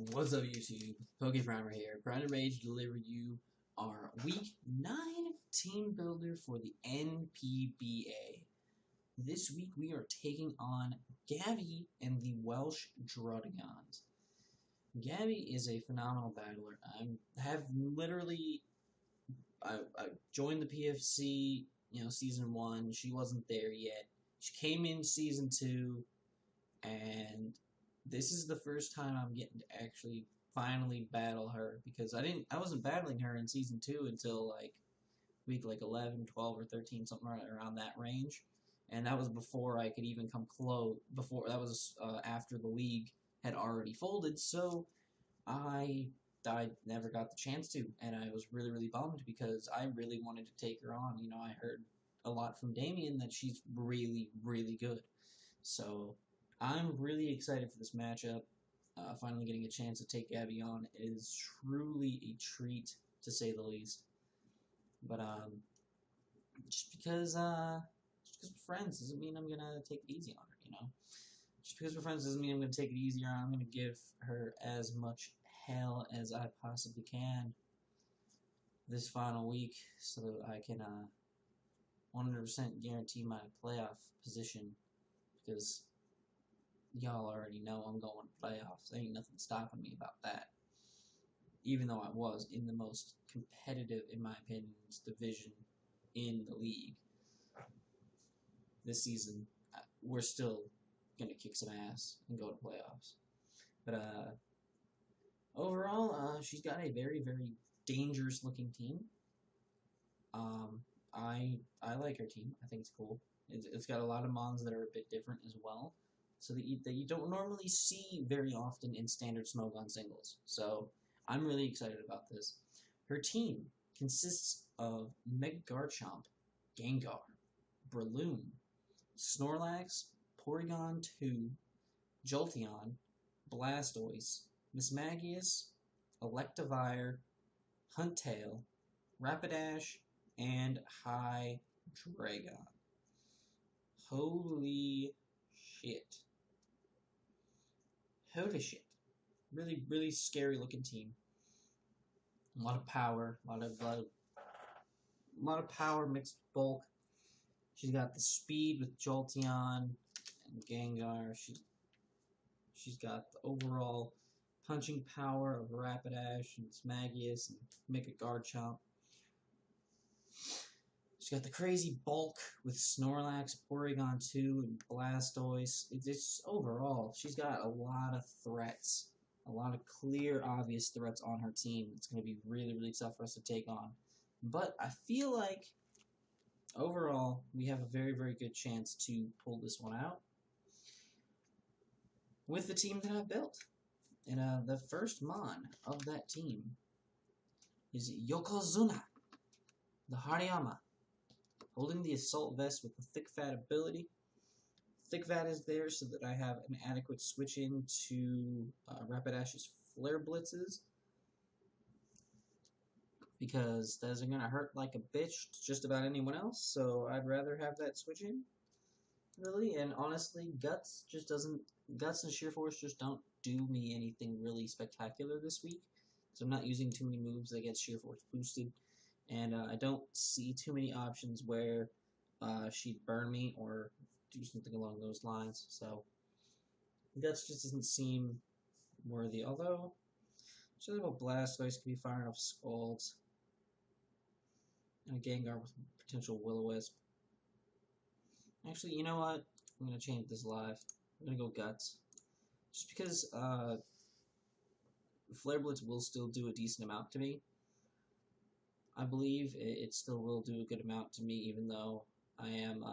What's up, YouTube? PokePrimer here. Proud and ready to deliver you our Week 9 Team Builder for the NPBA. This week we are taking on Gabby and the Welsh Druddigons. Gabby is a phenomenal battler. I joined the PFC, Season 1. She wasn't there yet. She came in Season 2, and this is the first time I'm getting to actually finally battle her, because I wasn't battling her in Season 2 until week 11, 12, or 13, something around that range. And that was before I could even come close. That was after the league had already folded, so I never got the chance to, and I was really, really bummed because I really wanted to take her on. I heard a lot from Damien that she's really, really good. So I'm really excited for this matchup. Finally getting a chance to take Gabby on is truly a treat, to say the least. But just because we're friends doesn't mean I'm gonna take it easy on her. Just because we're friends doesn't mean I'm gonna take it easier on her. I'm gonna give her as much hell as I possibly can this final week, so that I can 100% guarantee my playoff position, because y'all already know I'm going to playoffs. There ain't nothing stopping me about that. Even though I was in the most competitive, in my opinion, division in the league this season, we're still going to kick some ass and go to playoffs. But overall, she's got a very, very dangerous looking team. I like her team. I think it's cool. It's got a lot of mons that are a bit different as well, so that you don't normally see very often in standard Smogon singles. So I'm really excited about this. Her team consists of Mega Garchomp, Gengar, Breloom, Snorlax, Porygon 2, Jolteon, Blastoise, Mismagius, Electivire, Huntail, Rapidash, and Hydreigon. Holy shit. Holy shit. Really, really scary looking team. A lot of power, a lot of power mixed with bulk. She's got the speed with Jolteon and Gengar. She's got the overall punching power of Rapidash and Smagius and Mega Garchomp. She's got the crazy bulk with Snorlax, Porygon 2, and Blastoise. It's overall, she's got a lot of threats. A lot of clear, obvious threats on her team. It's going to be really, really tough for us to take on. But I feel like, overall, we have a very, very good chance to pull this one out with the team that I've built. And the first mon of that team is Yokozuna, the Hariyama, holding the Assault Vest with the Thick Fat ability. Thick Fat is there so that I have an adequate switch in to Rapidash's Flare Blitzes, because those are going to hurt like a bitch to just about anyone else, so I'd rather have that switch in, really. And honestly, Guts and Sheer Force just don't do me anything really spectacular this week, so I'm not using too many moves that get Sheer Force boosted. And I don't see too many options where she'd burn me or do something along those lines. So Guts just doesn't seem worthy. Although, just about Blastoise could be firing off Scalds. And a Gengar with potential Will-O-Wisp. Actually, you know what? I'm going to change this live. I'm going to go Guts. Just because Flare Blitz will still do a decent amount to me. I believe it still will do a good amount to me, even though I am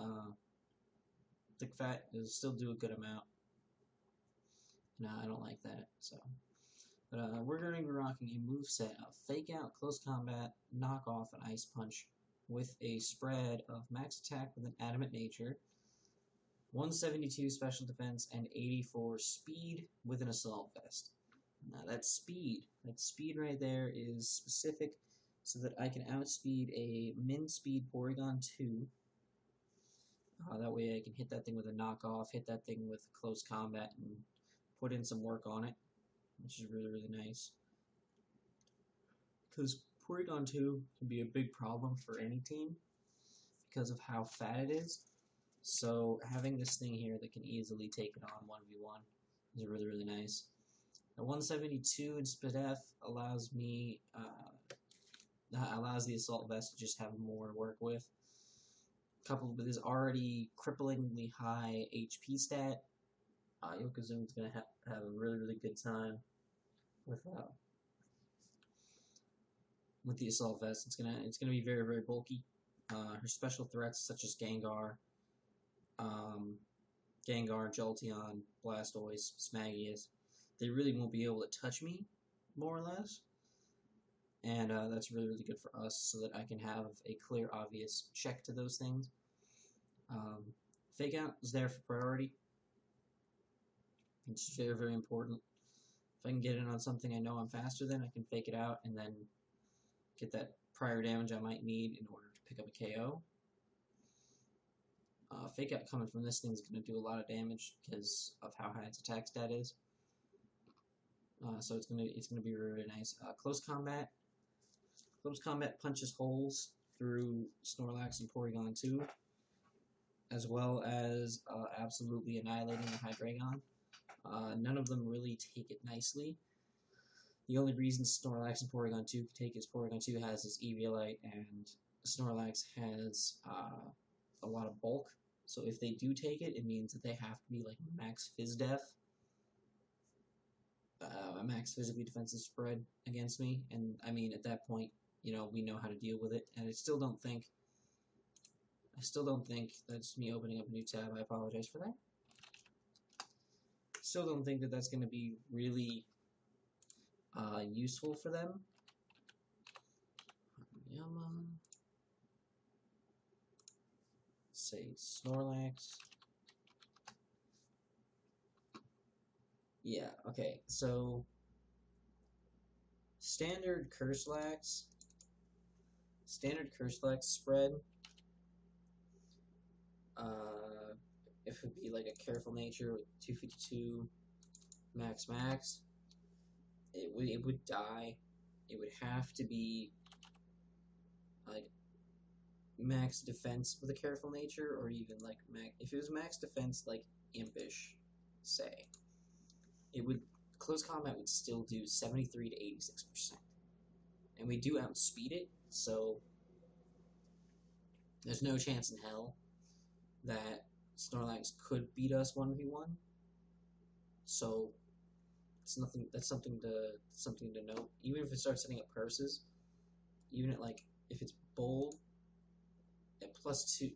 Thick Fat. It'll still do a good amount. No, I don't like that. So, but we're going to be rocking a moveset of Fake Out, Close Combat, Knock Off, and Ice Punch with a spread of Max Attack with an Adamant Nature, 172 Special Defense, and 84 Speed with an Assault Vest. Now that speed right there is specific, so that I can outspeed a min-speed Porygon 2. That way I can hit that thing with a knockoff, hit that thing with close combat, and put in some work on it. which is really, really nice. Because Porygon 2 can be a big problem for any team because of how fat it is. So having this thing here that can easily take it on 1v1 is really, really nice. The 172 in SpDef allows me, allows the Assault Vest to just have more to work with. Coupled with his already cripplingly high HP stat, Yokozuna's going to have a really, really good time with the Assault Vest. It's gonna be very, very bulky. Her special threats such as Gengar, Jolteon, Blastoise, Smagius, they really won't be able to touch me, more or less. And that's really, really good for us so that I can have a clear, obvious check to those things. Fake Out is there for priority. It's very, very important. If I can get in on something I know I'm faster than, I can fake it out and then get that prior damage I might need in order to pick up a KO. Fake Out coming from this thing is going to do a lot of damage because of how high its attack stat is. So it's gonna be really, really nice. Close Combat punches holes through Snorlax and Porygon 2, as well as absolutely annihilating the Hydreigon. None of them really take it nicely. The only reason Snorlax and Porygon 2 can take it is Porygon 2 has its Eviolite and Snorlax has a lot of bulk. So if they do take it, it means that they have to be like max Phys-Def, max physically defensive spread against me. And I mean, at that point, you know, we know how to deal with it. And I still don't think that's me opening up a new tab. I apologize for that. Still don't think that that's going to be really useful for them. Say Snorlax. Yeah, okay, so standard Curselax spread, if it would be like a Careful Nature with 252 max, it would die. It would have to be like max defense with a Careful Nature, or even like if it was max defense like Impish, say, it would Close Combat would still do 73 to 86%, and we do outspeed it, so there's no chance in hell that Snorlax could beat us 1v1. So that's something to note. Even if it starts setting up curses, even at like if it's bold at +2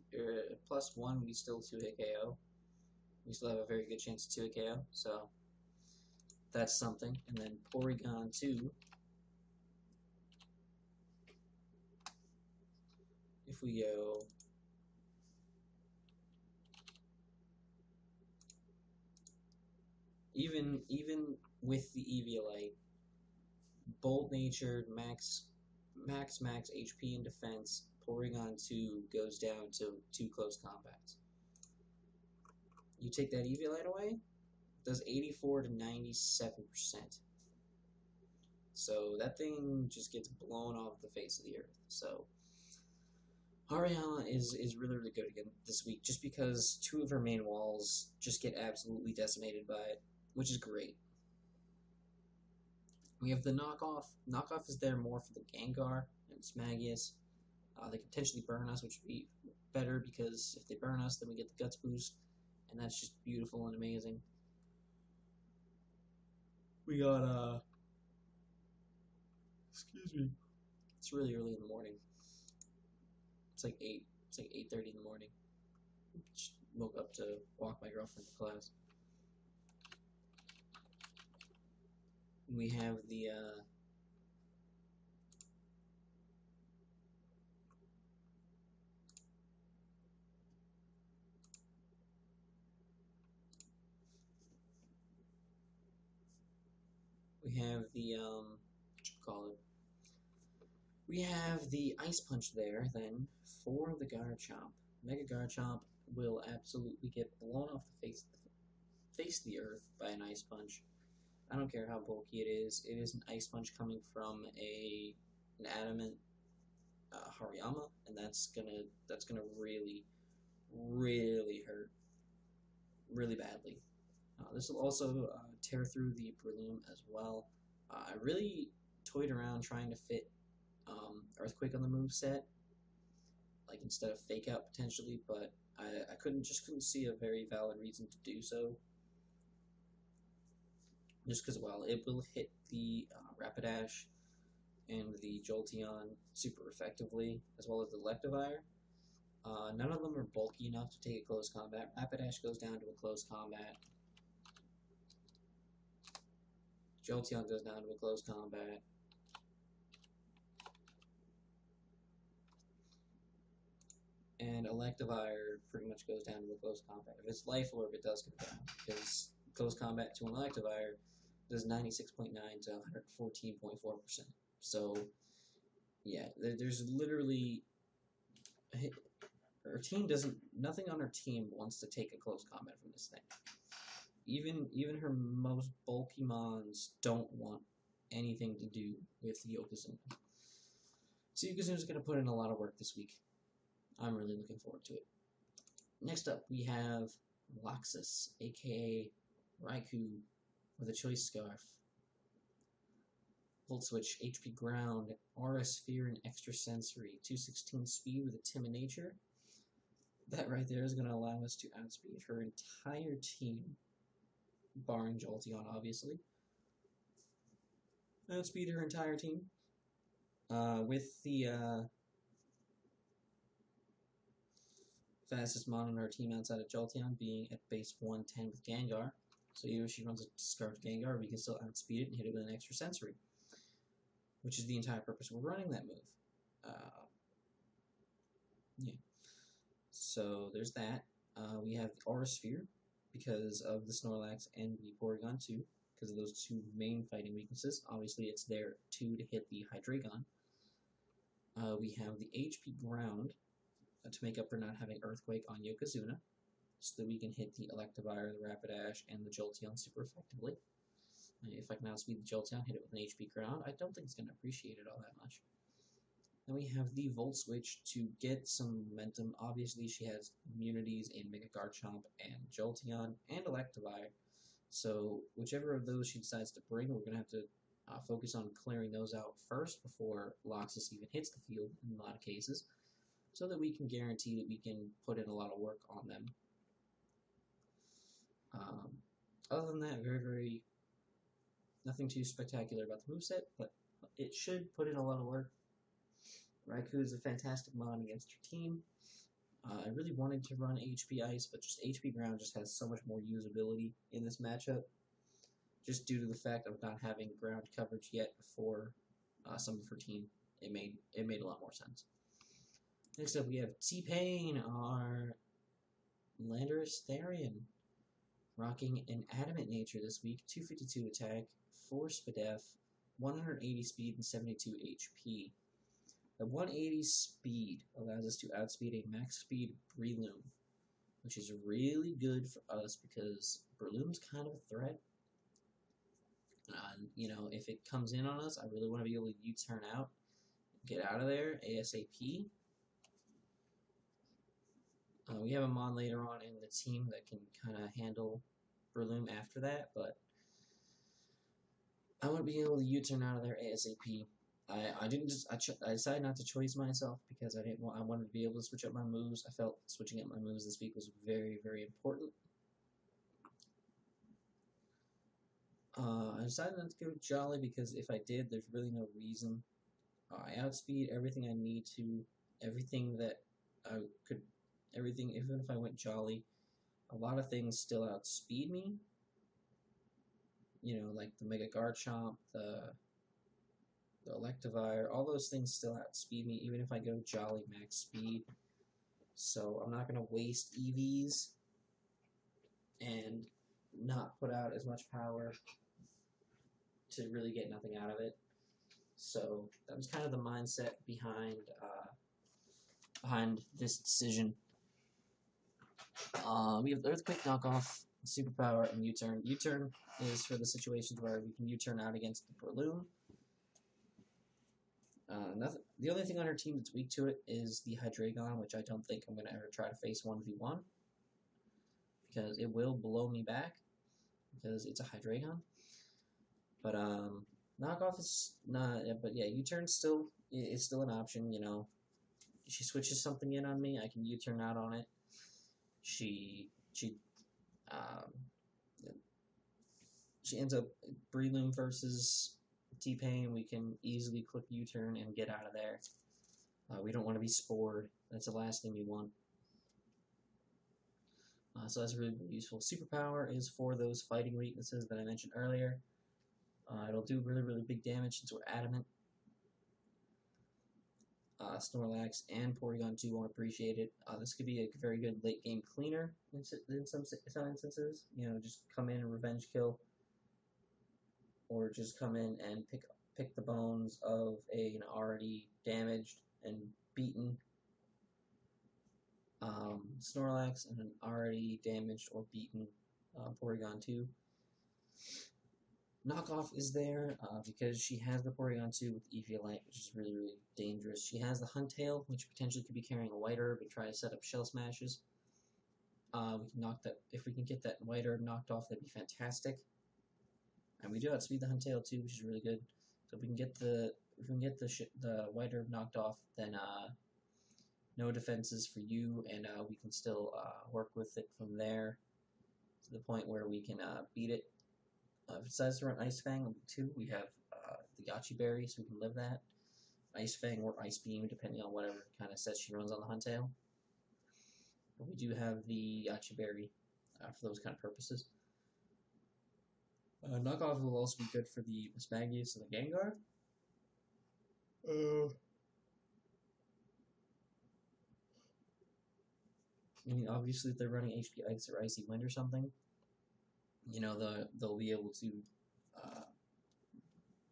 +1, we still 2-hit KO. We still have a very good chance to 2-hit KO. So that's something. And then Porygon 2. If we go even with the Eviolite, bold-natured, max HP and defense, Porygon 2 goes down to 2 close combats. You take that Eviolite away, it does 84 to 97%. So that thing just gets blown off the face of the earth. So Ariana is really, really good again this week, just because 2 of her main walls just get absolutely decimated by it, which is great. We have the knockoff. Knockoff is there more for the Gengar and Smagius. They can potentially burn us, which would be better, because if they burn us, then we get the Guts boost, and that's just beautiful and amazing. We got, excuse me. It's really early in the morning. It's like 8:30 in the morning. Just woke up to walk my girlfriend to class. We have the what you call it? We have the Ice Punch there then for the Garchomp. Mega Garchomp will absolutely get blown off the face of the earth by an Ice Punch. I don't care how bulky it is. It is an Ice Punch coming from an adamant Hariyama, and that's gonna really hurt really badly. This will also tear through the Breloom as well. I really toyed around trying to fit Earthquake on the moveset, like instead of Fake Out potentially, but I couldn't see a very valid reason to do so. Just because, well, it will hit the Rapidash and the Jolteon super effectively, as well as the Electivire. None of them are bulky enough to take a close combat. Rapidash goes down to a close combat. Jolteon goes down to a close combat. And Electivire pretty much goes down to a close combat. If it's Life Orb, it does go down, because close combat to an Electivire does 96.9 to 114.4%. So, yeah, there's literally... Our team doesn't... Nothing on our team wants to take a close combat from this thing. Even her most bulky mons don't want anything to do with Yokozuna. So Yokozuna's going to put in a lot of work this week. I'm really looking forward to it. Next up, we have Loxus, aka Raikou, with a Choice Scarf. Volt Switch, HP Ground, Aura Sphere, and Extra Sensory. 216 speed with a Timid Nature. That right there is going to allow us to outspeed her entire team, barring Jolteon, obviously. Outspeed her entire team. With the fastest mon on our team outside of Jolteon being at base 110 with Gengar. So even if she runs a Scarfed Gengar, we can still outspeed it and hit it with an Extra Sensory, which is the entire purpose we're running that move. Yeah. So there's that. We have the Aura Sphere because of the Snorlax and the Porygon 2, because of those two main fighting weaknesses. Obviously, it's there too to hit the Hydreigon. We have the HP Ground to make up for not having Earthquake on Yokozuna, so that we can hit the Electivire, the Rapidash, and the Jolteon super effectively. If I can outspeed the Jolteon, hit it with an HP Ground, I don't think it's going to appreciate it all that much. Then we have the Volt Switch to get some momentum. Obviously, she has immunities in Mega Garchomp and Jolteon and Electivire, so whichever of those she decides to bring, we're going to have to focus on clearing those out first before Loxus even hits the field in a lot of cases, so that we can guarantee that we can put in a lot of work on them. Other than that, nothing too spectacular about the moveset, but it should put in a lot of work. Raikou is a fantastic mon against your team. I really wanted to run HP Ice, but just HP Ground just has so much more usability in this matchup, just due to the fact of not having ground coverage yet for some of her team. It made a lot more sense. Next up, we have T-Pain, our Landorus Therian, rocking an Adamant Nature this week, 252 attack, 4 Spadef, 180 speed, and 72 HP. The 180 speed allows us to outspeed a max speed Breloom, which is really good for us because Breloom's kind of a threat. You know, if it comes in on us, I really want to be able to U-turn out, get out of there ASAP. We have a mon later on in the team that can kind of handle Breloom after that, but I want to be able to U-turn out of there ASAP. I decided not to choice myself because I wanted to be able to switch up my moves. I felt switching up my moves this week was very, very important. I decided not to go Jolly because if I did, there's really no reason. I outspeed everything I need to, everything that I could, everything, even if I went Jolly, a lot of things still outspeed me. You know, like the Mega Garchomp, the Electivire, all those things still outspeed me, even if I go Jolly max speed. So I'm not going to waste EVs and not put out as much power to really get nothing out of it. So that was kind of the mindset behind this decision. We have the Earthquake knockoff Superpower and U-turn. U-turn is for the situations where we can U-turn out against the Breloom. The only thing on her team that's weak to it is the Hydreigon, which I don't think I'm going to ever try to face 1v1. Because it will blow me back. Because it's a Hydreigon. But, knockoff is not... But yeah, U-turn still is still an option, you know. If she switches something in on me, I can U-turn out on it. She ends up Breloom versus T-Pain. We can easily click U-turn and get out of there. We don't want to be spored. That's the last thing we want. So that's really, really useful. Superpower is for those fighting weaknesses that I mentioned earlier. It'll do really, really big damage since we're adamant. Snorlax and Porygon 2 won't appreciate it. This could be a very good late game cleaner in some instances. You know, just come in and revenge kill, or just come in and pick the bones of a already damaged and beaten Snorlax and an already damaged or beaten Porygon 2. Knockoff is there because she has the Porygon 2 with Eviolite, which is really, really dangerous. She has the Huntail, which potentially could be carrying a White Herb and try to set up Shell Smashes. We can knock that. If we can get that White Herb knocked off, that'd be fantastic. And we do outspeed the Huntail too, which is really good. So if we can get the White Herb knocked off, then no defenses for you, and we can still work with it from there to the point where we can beat it. If it decides to run Ice Fang 2, we have the Yachi Berry, so we can live that. Ice Fang or Ice Beam, depending on whatever kind of set she runs on the Huntail. But we do have the Yachi Berry for those kind of purposes. Knockoff will also be good for the Mismagius and the Gengar. I mean, obviously, if they're running HP Ice or Icy Wind or something, you know, they'll be able to,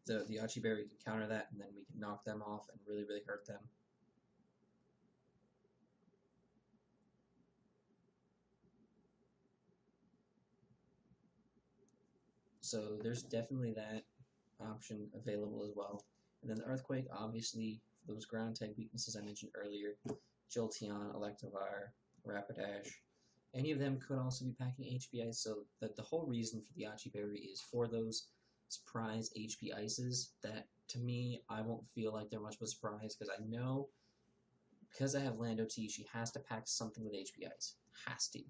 the Yachi Berry can counter that, and then we can knock them off and really, really hurt them. So there's definitely that option available as well. And then the Earthquake, obviously, for those ground type weaknesses I mentioned earlier, Jolteon, Electivire, Rapidash, any of them could also be packing HP Ice, so the whole reason for the Yachi Berry is for those surprise HP Ices that, to me, I won't feel like they're much of a surprise, because I know, because I have Lando T, she has to pack something with HP Ice. Has to.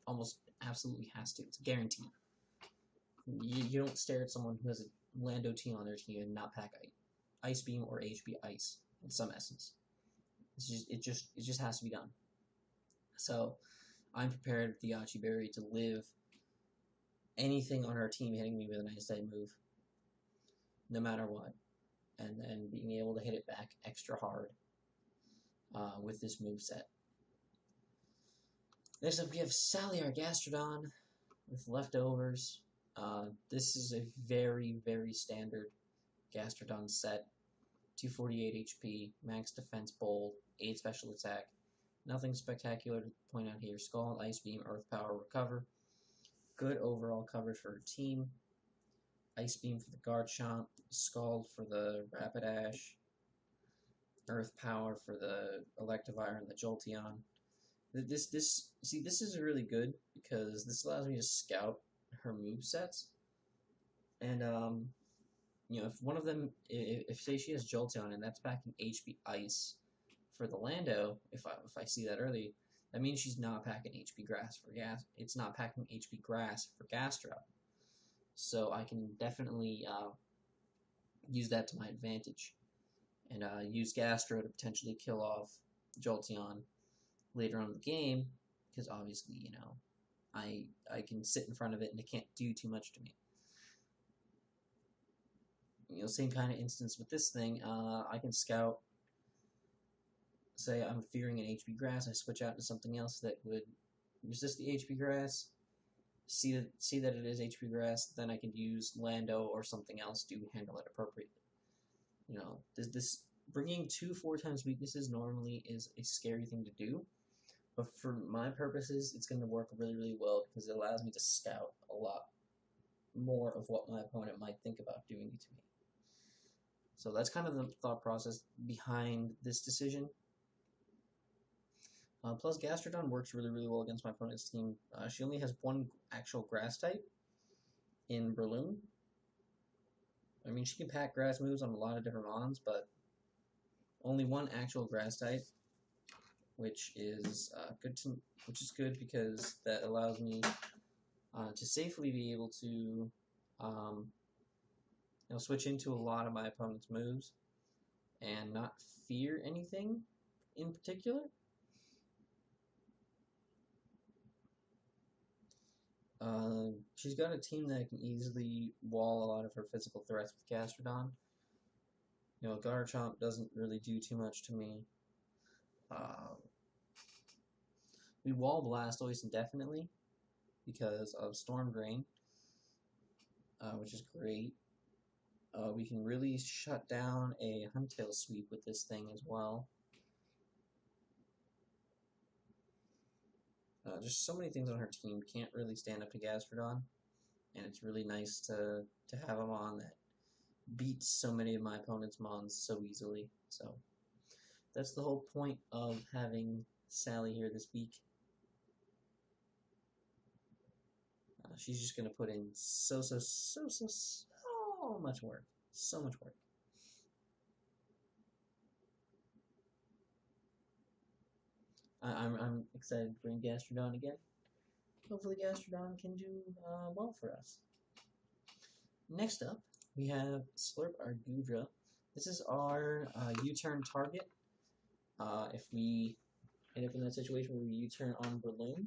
Almost absolutely has to. It's guaranteed. You don't stare at someone who has a Lando T on their team and not pack Ice Beam or HP Ice, in some essence. It just has to be done. So I'm prepared with the Yachi Berry to live anything on our team hitting me with an Ice type move, no matter what, and then being able to hit it back extra hard with this moveset. Next up, we have Sally, our Gastrodon, with leftovers. This is a very, very standard Gastrodon set. 248 HP, max defense bold, 8 special attack. Nothing spectacular to point out here. Scald, Ice Beam, Earth Power, Recover. Good overall coverage for her team. Ice Beam for the Garchomp, Scald for the Rapidash, Earth Power for the Electivire and the Jolteon. This is really good because this allows me to scout her movesets. And, you know, if one of them, if say she has Jolteon and that's packing HP Ice for the Lando, if I see that early, that means she's not packing HP Grass for Gas. It's not packing HP Grass for Gastro. So I can definitely use that to my advantage and use Gastro to potentially kill off Jolteon later on in the game, because obviously, you know, I can sit in front of it and it can't do too much to me. You know, same kind of instance with this thing. I can scout. Say I'm fearing an HP Grass, I switch out to something else that would resist the HP Grass. See that it is HP Grass, then I can use Lando or something else to handle it appropriately. You know, this bringing 2 4x weaknesses normally is a scary thing to do, But for my purposes, it's going to work really, really well because it allows me to scout a lot more of what my opponent might think about doing to me. So that's kind of the thought process behind this decision. Plus, Gastrodon works really, really well against my opponent's team. She only has one actual grass type in Breloom. I mean, she can pack grass moves on a lot of different mons, but only one actual grass type, which is good because that allows me to safely be able to switch into a lot of my opponent's moves and not fear anything in particular. She's got a team that can easily wall a lot of her physical threats with Gastrodon. Garchomp doesn't really do too much to me. We wall Blastoise indefinitely because of Storm Drain, which is great. We can really shut down a Huntail sweep with this thing as well. Just so many things on her team can't really stand up to Gastrodon, and it's really nice to have a mon that beats so many of my opponent's mons so easily. So that's the whole point of having Sally here this week. She's just going to put in so much work. So much work. I'm excited to bring Gastrodon again. Hopefully Gastrodon can do well for us. Next up, we have Slurp our Goodra. This is our U-turn target. If we end up in that situation where we U-turn on Breloom,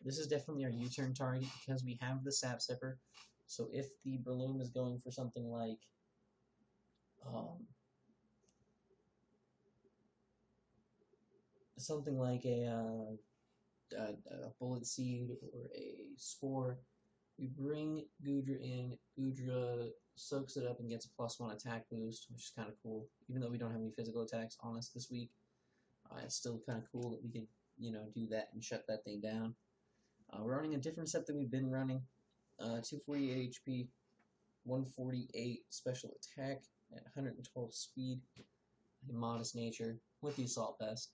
this is definitely our U-turn target because we have the Sap Sipper. So if the Breloom is going for something like a Bullet Seed or a Spore, we bring Goodra in. Goodra soaks it up and gets a +1 attack boost, which is kind of cool. Even though we don't have any physical attacks on us this week, it's still kind of cool that we can, do that and shut that thing down. We're running a different set than we've been running. 248 HP, 148 special attack, and 112 speed, and modest nature with the Assault Vest.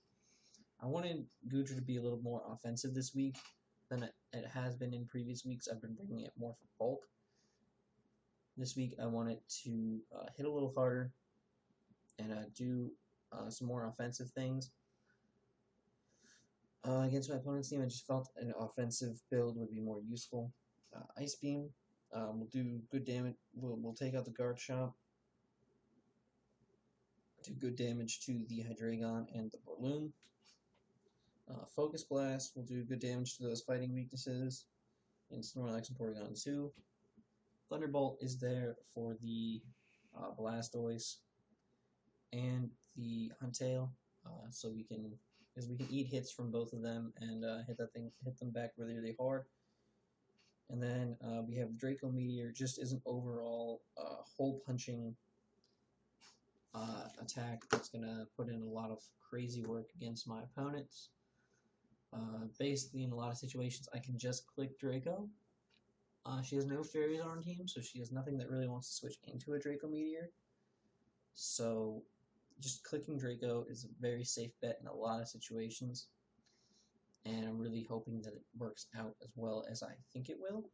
I wanted Goodra to be a little more offensive this week than it has been in previous weeks. I've been bringing it more for bulk. This week I want it to hit a little harder and do some more offensive things. Against my opponent's team, I just felt an offensive build would be more useful. Ice Beam will do good damage. We'll take out the Garchomp. Do good damage to the Hydreigon and the Breloom. Focus Blast will do good damage to those fighting weaknesses. And Snorlax and Porygon 2. Thunderbolt is there for the Blastoise and the Huntail, so we can eat hits from both of them and hit them back really, really hard. And then we have the Draco Meteor, just as an overall hole punching attack that's gonna put in a lot of crazy work against my opponents. Basically, in a lot of situations, I can just click Draco. She has no fairies on her team, so she has nothing that really wants to switch into a Draco Meteor. So just clicking Draco is a very safe bet in a lot of situations. And I'm really hoping that it works out as well as I think it will.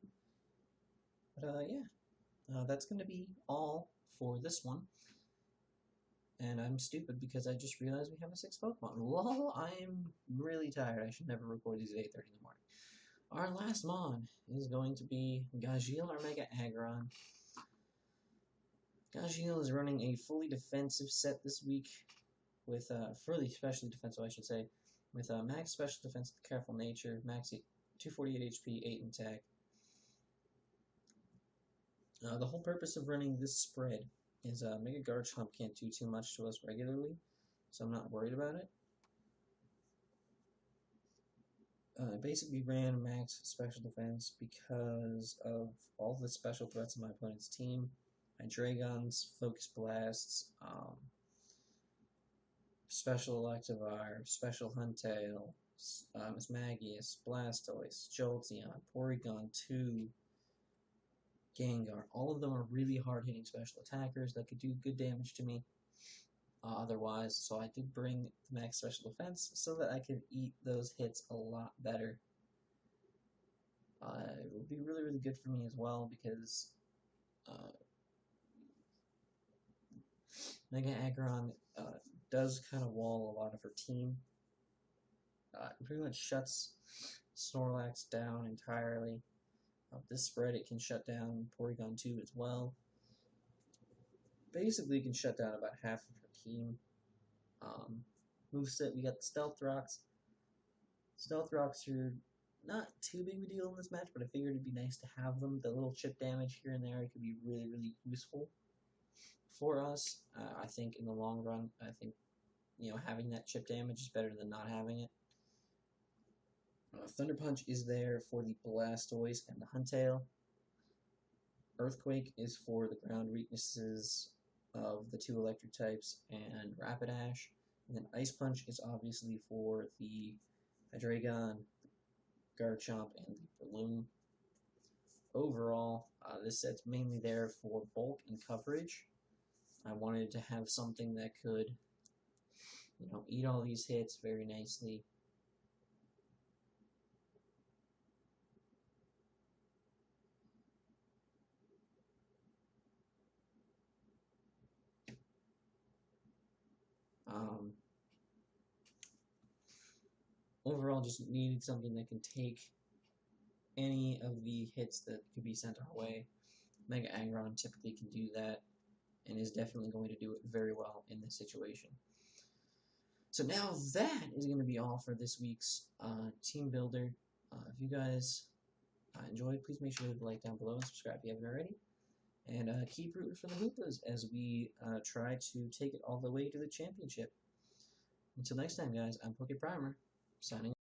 But that's going to be all for this one. And I'm stupid because I just realized we have a 6th Pokemon. Lol, I'm really tired. I should never record these at 8:30 in the morning. Our last mon is going to be Gajiel, our Mega Aggron. Gajiel is running a fully defensive set this week with, fully specially defensive, I should say, with max special defense, careful nature, max 248 HP, 8 in attack. The whole purpose of running this spread is Mega Garchomp can't do too much to us regularly, so I'm not worried about it. I basically ran max special defense because of all the special threats in my opponent's team. Hydreigons, Focus Blasts, special Electivire, special Huntail, Mismagius, Blastoise, Jolteon, Porygon 2, Gengar. All of them are really hard-hitting special attackers that could do good damage to me otherwise, so I did bring the max special defense so that I could eat those hits a lot better. It would be really, really good for me as well because Mega Aggron does kind of wall a lot of her team. It pretty much shuts Snorlax down entirely. This spread, it can shut down Porygon 2 as well. Basically, it can shut down about half of her team. Moveset, we got the Stealth Rocks. Stealth Rocks are not too big of a deal in this match, but I figured it'd be nice to have them. The little chip damage here and there, it could be really, really useful for us. I think in the long run, I think, having that chip damage is better than not having it. Thunder Punch is there for the Blastoise and the Huntail. Earthquake is for the ground weaknesses of the 2 electric types and Rapidash. And then Ice Punch is obviously for the Hydreigon, Garchomp, and the Balloon. Overall, this set's mainly there for bulk and coverage. I wanted to have something that could, eat all these hits very nicely. Overall, just needed something that can take any of the hits that could be sent our way. Mega Aggron typically can do that, and is definitely going to do it very well in this situation. So now that is going to be all for this week's Team Builder. If you guys enjoyed, please make sure to like down below and subscribe if you haven't already. And keep rooting for the Hoopas as we try to take it all the way to the championship. Until next time, guys, I'm PokePrimer, signing